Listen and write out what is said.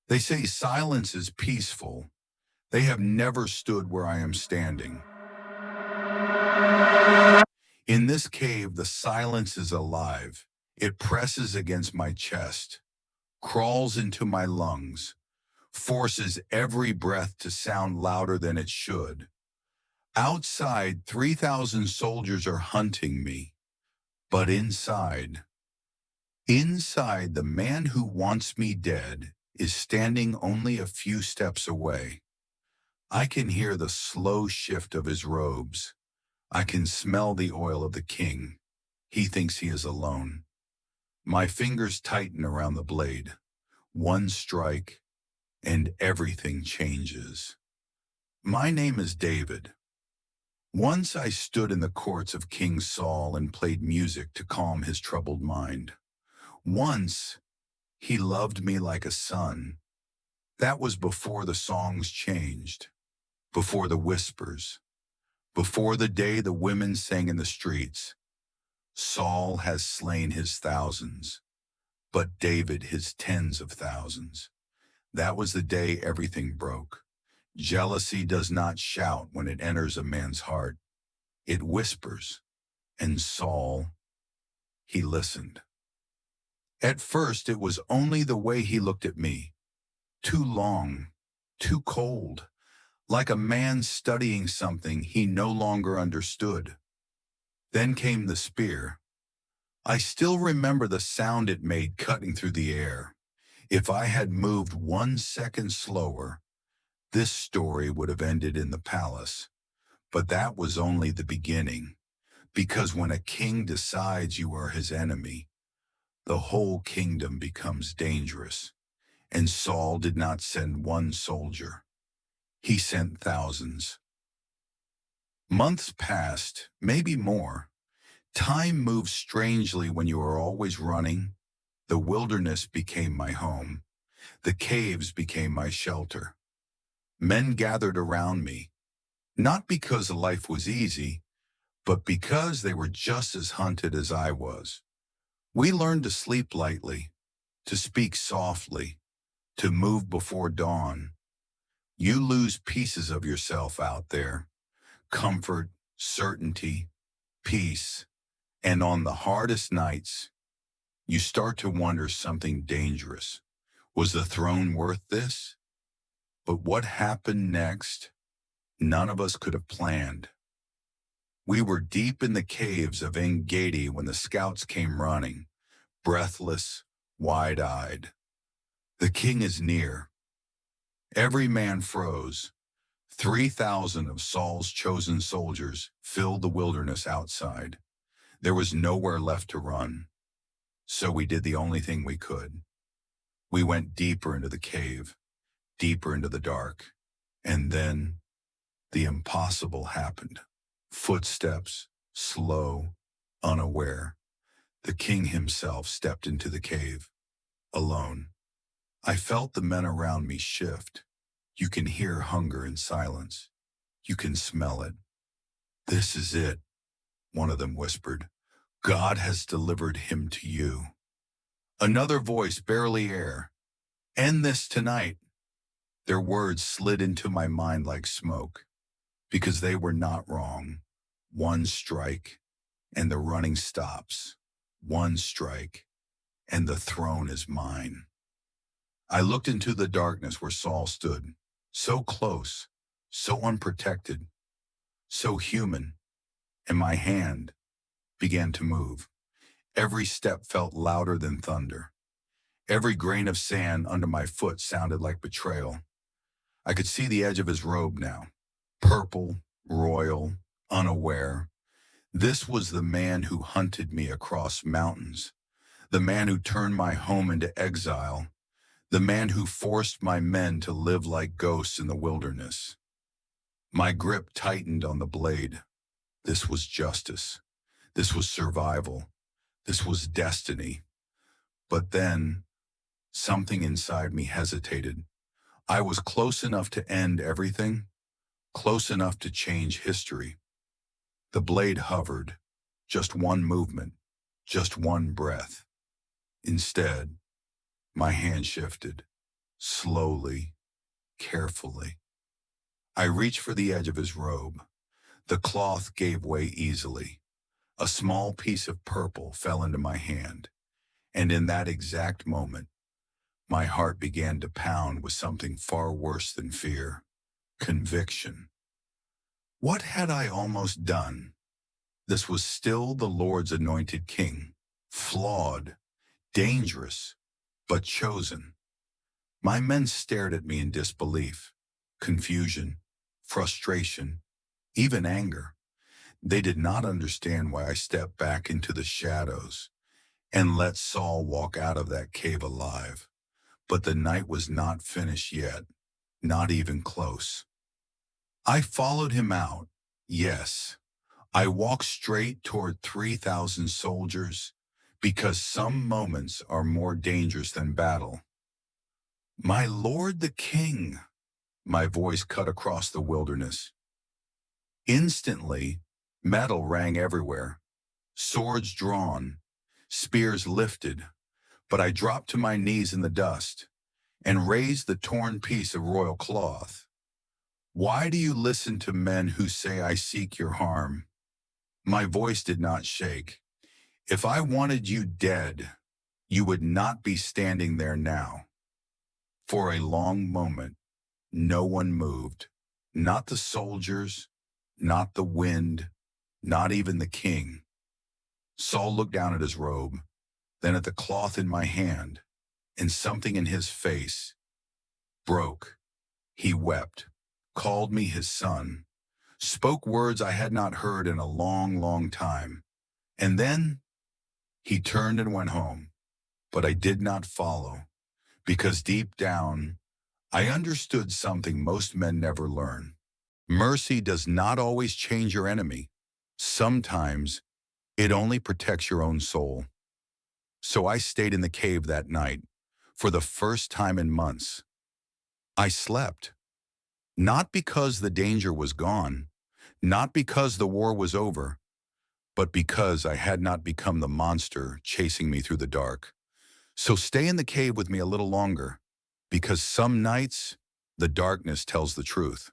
They say silence is peaceful. They have never stood where I am standing. In this cave, the silence is alive. It presses against my chest, crawls into my lungs, forces every breath to sound louder than it should. Outside, 3,000 soldiers are hunting me, but inside, the man who wants me dead is standing only a few steps away. I can hear the slow shift of his robes. I can smell the oil of the king. He thinks he is alone. My fingers tighten around the blade. One strike, and everything changes. My name is David. Once I stood in the courts of King Saul and played music to calm his troubled mind. Once, he loved me like a son. That was before the songs changed, before the whispers, before the day the women sang in the streets. Saul has slain his thousands, but David his tens of thousands. That was the day everything broke. Jealousy does not shout when it enters a man's heart. It whispers, and Saul, he listened. At first, it was only the way he looked at me. Too long, too cold, like a man studying something he no longer understood. Then came the spear. I still remember the sound it made cutting through the air. If I had moved 1 second slower, this story would have ended in the palace. But that was only the beginning, because when a king decides you are his enemy, the whole kingdom becomes dangerous. And Saul did not send one soldier. He sent thousands. Months passed, maybe more. Time moves strangely when you are always running. The wilderness became my home. The caves became my shelter. Men gathered around me, not because life was easy, but because they were just as hunted as I was. We learned to sleep lightly, to speak softly, to move before dawn. You lose pieces of yourself out there, comfort, certainty, peace, and on the hardest nights, you start to wonder something dangerous. Was the throne worth this? But what happened next, none of us could have planned. We were deep in the caves of En Gedi when the scouts came running, breathless, wide-eyed. The king is near. Every man froze. 3,000 of Saul's chosen soldiers filled the wilderness outside. There was nowhere left to run. So we did the only thing we could. We went deeper into the cave, deeper into the dark. And then the impossible happened. Footsteps, slow, unaware. The king himself stepped into the cave, alone. I felt the men around me shift. You can hear hunger in silence. You can smell it. "This is it," one of them whispered. "God has delivered him to you." Another voice, barely air. "End this tonight." Their words slid into my mind like smoke, because they were not wrong. One strike, and the running stops. One strike, and the throne is mine. I looked into the darkness where Saul stood, so close, so unprotected, so human, and my hand began to move. Every step felt louder than thunder. Every grain of sand under my foot sounded like betrayal. I could see the edge of his robe now, purple, royal, unaware. This was the man who hunted me across mountains, the man who turned my home into exile, the man who forced my men to live like ghosts in the wilderness. My grip tightened on the blade. This was justice. This was survival. This was destiny. But then, something inside me hesitated. I was close enough to end everything, close enough to change history. The blade hovered, just one movement, just one breath. Instead, my hand shifted. slowly, carefully. I reached for the edge of his robe. The cloth gave way easily. A small piece of purple fell into my hand, and in that exact moment, my heart began to pound with something far worse than fear: conviction. What had I almost done? This was still the Lord's anointed king, flawed, dangerous, but chosen. My men stared at me in disbelief, confusion, frustration, even anger. They did not understand why I stepped back into the shadows and let Saul walk out of that cave alive. But the night was not finished yet, not even close. I followed him out, yes. I walked straight toward 3,000 soldiers, because some moments are more dangerous than battle. My lord the king, my voice cut across the wilderness. Instantly, metal rang everywhere, swords drawn, spears lifted, but I dropped to my knees in the dust and raised the torn piece of royal cloth. Why do you listen to men who say I seek your harm? My voice did not shake. If I wanted you dead, you would not be standing there now. For a long moment, no one moved. Not the soldiers, not the wind, not even the king. Saul looked down at his robe, then at the cloth in my hand, and something in his face broke. He wept, called me his son, spoke words I had not heard in a long, long time. And then he turned and went home. But I did not follow, because deep down, I understood something most men never learn. Mercy does not always change your enemy. Sometimes it only protects your own soul. So I stayed in the cave that night, for the first time in months. I slept, not because the danger was gone, not because the war was over, but because I had not become the monster chasing me through the dark. So stay in the cave with me a little longer, because some nights, the darkness tells the truth.